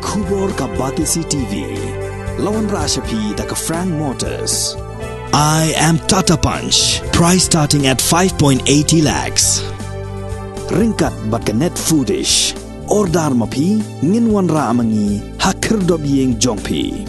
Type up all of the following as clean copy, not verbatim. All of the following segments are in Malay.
Kubor ka Batisi TV. Lawan Rashapi da ka Frank Motors. I am Tata Punch. Price starting at 5.80 lakhs. Ringkat bat ka net foodish. Ordar mapi nginwan ra amangi hakir dobyeng jongpi.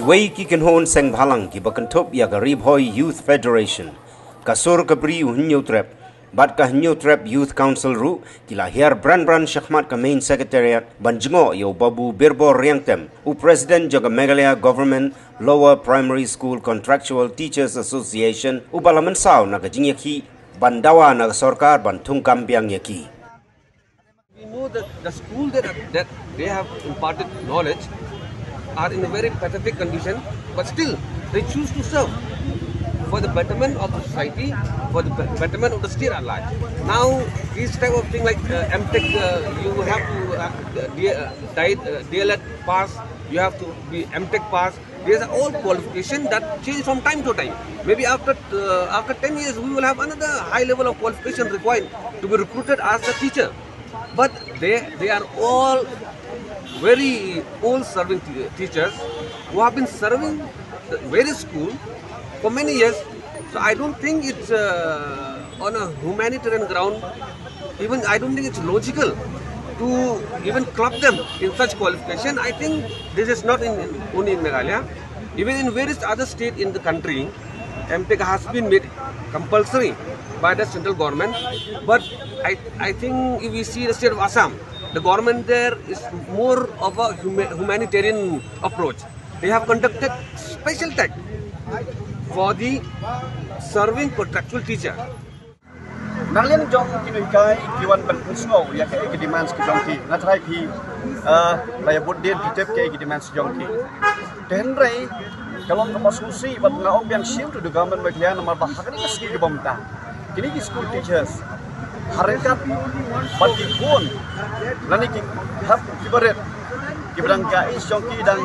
Wei ki kan hon seng bhalang ki bakantop ya garib hoi Youth Federation kasur kabri hunyo trap bat ka hunyo trap Youth Council ru kila hiar brand shakhmat ka main secretariat banjngo yo babu birbor riangtem u president jaga Meghalaya Government Lower Primary School Contractual Teachers Association u balaman saw na ka jingyaki bandawa na sarkar bantung kambyang yaki. We know that the school that they have imparted knowledge are in a very pathetic condition, but still they choose to serve for the betterment of the society, for the betterment of the state at large. Now, these type of thing like MTech, you have to DLED pass, you have to be MTech pass. These are all qualifications that change from time to time. Maybe after 10 years, we will have another high level of qualification required to be recruited as a teacher. But they are all very old serving teachers who have been serving the various school for many years. So I don't think it's on a humanitarian ground. Even I don't think it's logical to even club them in such qualification. I think this is not only in Meghalaya. Even in various other states in the country, MTech has been made compulsory by the central government. But I think if we see the state of Assam, the government there is more of a humanitarian approach. They have conducted special tech for the serving contractual teacher. Nalian jong kinuikai kiwan penusno ya kai demands ki jongki ngatrai pi laya bodin kitep kai demands jongki tenrei kalau kemaskusi bat ngaom yang shield to the government Meghalaya nomor bahak ni meski ke bomta kini ki school teachers harekat bagi pun lani ki hab kibaret kibran kai jongki dan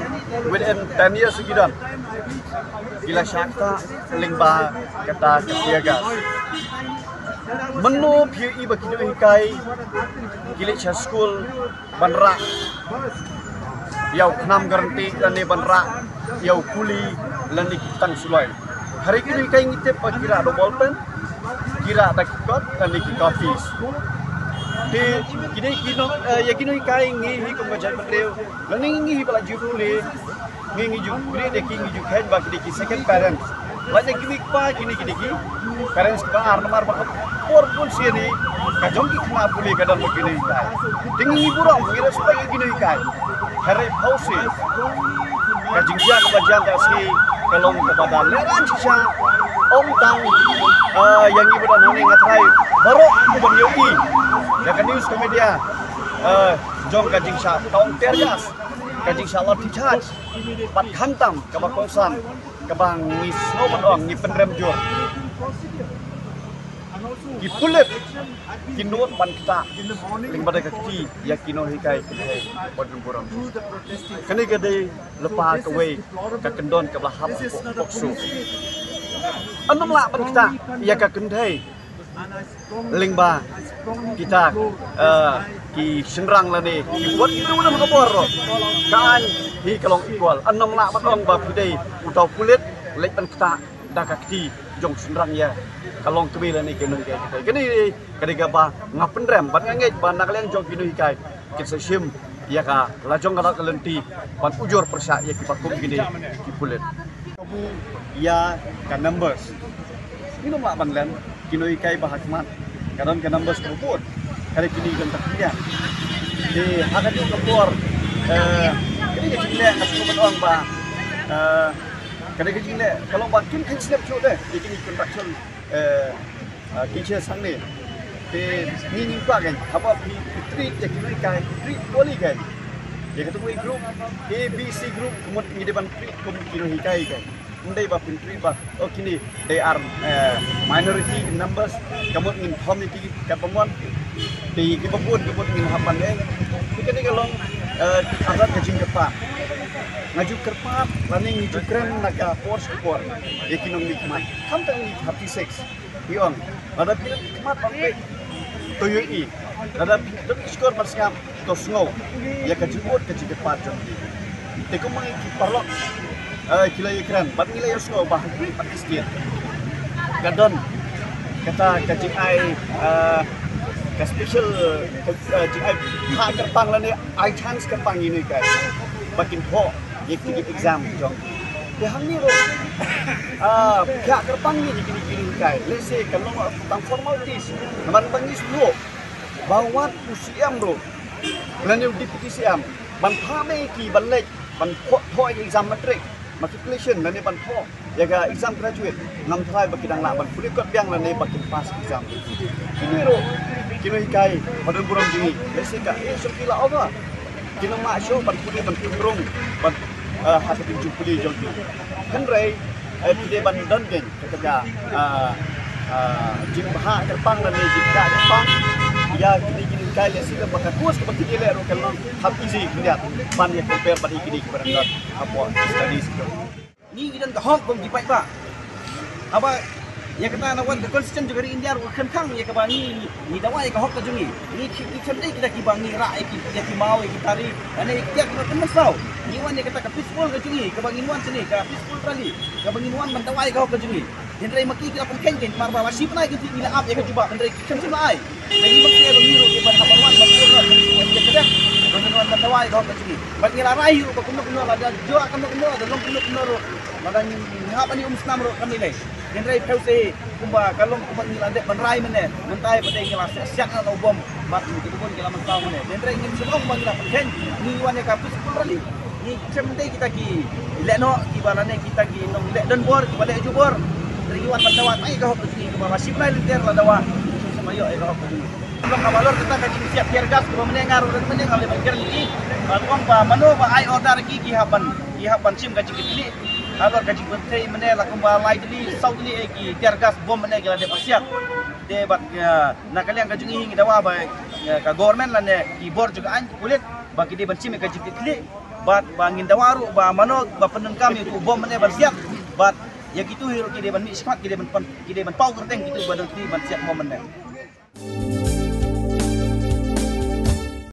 within 10 years segidan gila syakta lingba kata ketiaga menu PUE bagi hikai gilik school banra yau knam garanti dan banra yau kuli lani kitang sulai hari ini hikai ngitip kira do bolpen kira ada kikot dan kikofis di kini ya kini hikai ngi ko ngajak betreu lani ngi pala jukuli ngi jukuli de kingi jukhen bagi di second parents lani kini pa kini parents ka armar bakap por pun sini kajong ki kena puli kadang begini kai tinggi burung kira supaya gini kai hari pausi kajing dia kebajian kasih kelong kepada leran sisa om tang yang ibu dan nani ngatrai baru aku banyoi ya kan news ke media jong kajing sa kaum terjas kajing sa lot charge pat hantam kabakongsan kabang ngis no bedong ngi penrem jur ki pulet ki not ban kita ling badai kaki ya kino hikai kai bodun burang kene gede lepa ke we ka kendon ke belahap poksu anum la ban kita ya ka kendai ling ba kita ki senrang la ni ki buat itu mana ka bor kan hi kalong equal anum la ban ba pidai utau pulet lek ban kita da kaki jong senrang ya kalong kebila ni keno hikai kita kini kadega ba ngapen rem ban ngej ban nakalian jong kino hikai kita sim ya ka lajong kala kelenti ban ujur persa ya ki pakum kini ki pulet ya ka numbers ini mak ban len kino hikai ba hakmat kadon ka numbers berput kali kini kan takia di hakat ke keluar kini ke jile asu ban ba kadega jile kalau bantuin kan snap show deh kini contraction teacher sang ni ni pa kan apa treat ya kini kai treat poli kan ya ketemu group A B C group kemudian di depan treat kino hikai kan undai ba treat ba oh kini they are minority in numbers kemudian in community kapamuan di kibabun kemudian hapan kini kalau adat kajing kepat ngaju kerpat laning ngaju kren naga force kor yakinom nikmat kam tang ni 36 hiong ada pil nikmat sampai toyoi ada pil skor berskam to snow ya kajibot kajing kepat teko mangi parlok kila ikran bat nilai snow bah pakistan gadon kata kajing ai ka special kajing ai ha kerpang lane ai chance kerpang ini kai bakin ho ye kiki exam jong de hang ni ro pihak kerpang ni kini kai let's say kalau tentang formalities naman bangis lo bawat usiam ro lane deputy siam ban phame ki ban lek ban ho exam matric matriculation lane ban ho ya ga exam graduate ngam thai bakidang la ban puri kot biang lane bakin pass exam kini ro kini kai padang burung jingi let's say ka sokila over kini mak show ban puri ban burung ban hasil jupuli jongki kan rai pide ban don geng ketika jing bah kerpang lane jingka kerpang ya kini kai le sika baka kuas ke bakti le ro kalau hab easy lihat ban ya compare pada kini kepada apa studies ni gidan ka hok bom dipai ba apa ya kata nawan ke consistent juga di India ro khang ya ka bangi ni dawai ka hok ka jungi ni chemdei kita ki bangi ra ki ya ki mau ki tari ane ya ka kemas tau ni wan ya kata ka peaceful ka jungi ka bangi wan sini ka peaceful tali ka bangi wan man dawai ka hok ka jungi hendrai maki kita pun ken marba wasi pun ai ki ni up ya ka cuba hendrai kem sima ai lagi mak ya bangi ro ki ban haban wan ban ko ya kada bangi wan man dawai ka hok ka jungi bangi ra rai ro ka kuno ada jo kuno ada long kuno ro madang ngap ani musnam ro kami lai hendrai pause kumba kalong kumba ngilande banrai mene mentai pada ngila siak na bom bat ni pun ngila mentau mene hendrai ngim sebong bangila ken ni wan ya kapus rali ni cemdei kita ki leno ibalane kita ki nong le don bor ki bale jubor dari wan bandawat ai ka hok ni kumba masih nai liter la dawa semayo ai ka hok ni Belum kabalor kita kaji siap tiar gas kumba mene ngaru dan mene ngale bagian ni balkong ba mano ba ai order ki haban sim kaji kitli alor kaji bentai mene la kumba lai dili sau dili ki tiar gas bom mene gila de pasiak de bat na kalian kaji ngi dawa ba ka government la ne ki bor juga an kulit bagi de bensim kaji kitli bat bangin dawaru ba mano ba penun kami tu bom mene bersiap bat ya gitu hiro ki de ban mi sekat ki de ban pau kerteng gitu badon ti ban siap bom mene